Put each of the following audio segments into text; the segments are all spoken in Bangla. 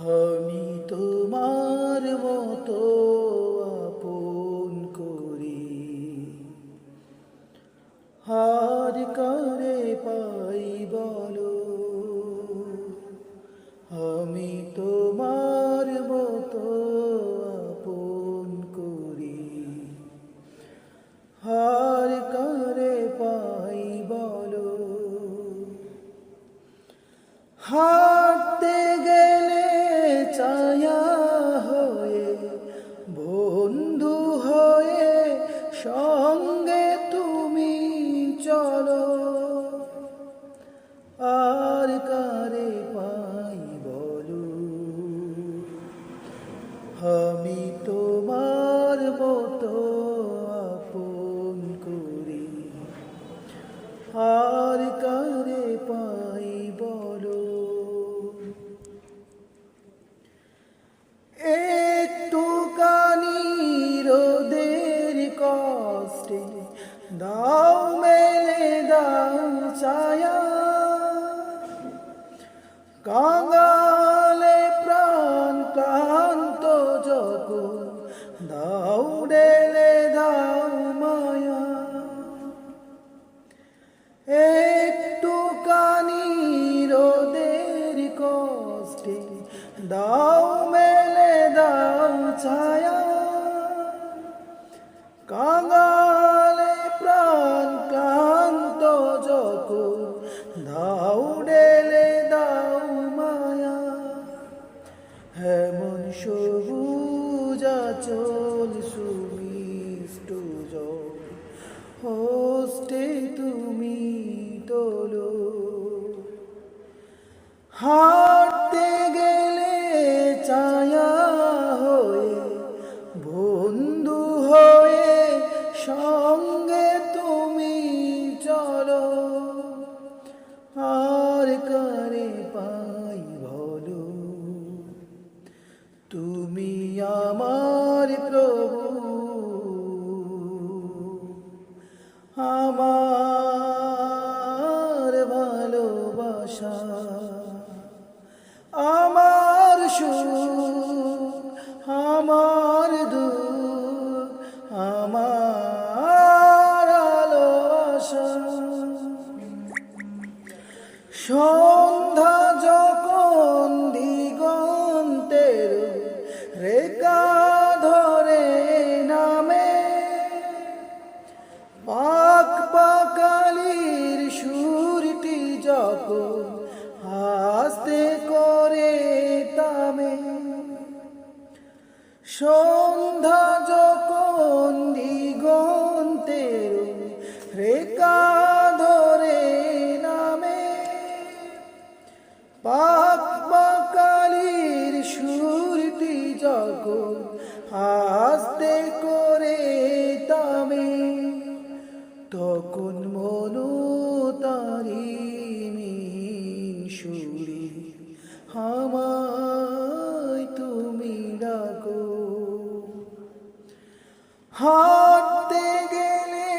আমি তোমার মতো আপন করি হার করে পাই বলো। আমি তোমার মতো আপন করি হার করে পাই বলো। হাঁটতে গেলে ছায়া হয়ে বন্ধু হয়ে সঙ্গে তুমি চলো। আর কারে পাই বলো। আমি তোমার মতো আপন করি আর কারে পাই বলো। একটুখানি রোদের কষ্টে দাও মেলে দাও ছায়া। কাঙালে প্রাণ ক্লান্ত যখন দাও ঢেলে দাও মায়া। একটুখানি রোদের কষ্টে দাও মেলে দাও ছায়া। কাঙালে প্রাণ ক্লান্ত যখন দাও ঢেলে দাও মায়া। হেমন সবুজ আঁচল সুমিষ্ট জল হস্তে তুমি তোলো। হাঁটতে গেলে ছায়া হয়ে বন্ধু হয়ে সঙ্গে তুমি চলো। আর কারে পাই বলো। তুমি আমার প্রভু আমার ভালোবাসা আমার সুখ আমার দুঃখ আমার আলো আশা। সন্ধ্যা যখন দিগন্তের রেখা ধরে নামে পাক পাকালির সুরটি যখন আস্তে করে থামে। সন্ধ্যা যখন দিগন্তের রেখা ধরে নামে পাক পাকালির সুরটি যখন আস্তে করে থামে। তখন মনো তারিণী সুরে আমায় তুমি ডাকো। হাঁটতে গেলে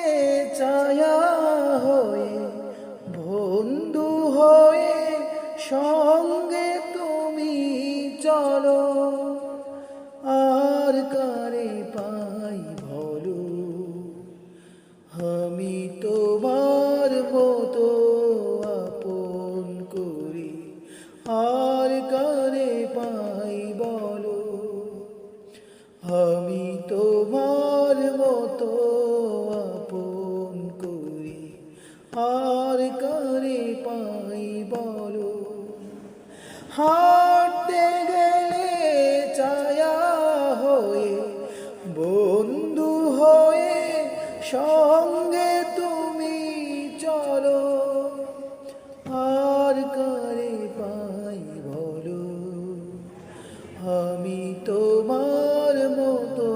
ছায়া হয়ে বন্ধু হয়ে সঙ্গে তুমি চলো। আর কারে পাই বলো। আমি তোমার মতো আপন করি আর কারে পাই বলো। আমি তোমার মতো আপন করি আর কারে পাই বলো। হাঁটতে গেলে ছায়া হয়ে বন্ধু হয়ে সঙ্গে তুমি চলো। আর কারে পাই বলো। আমি তোমার মতো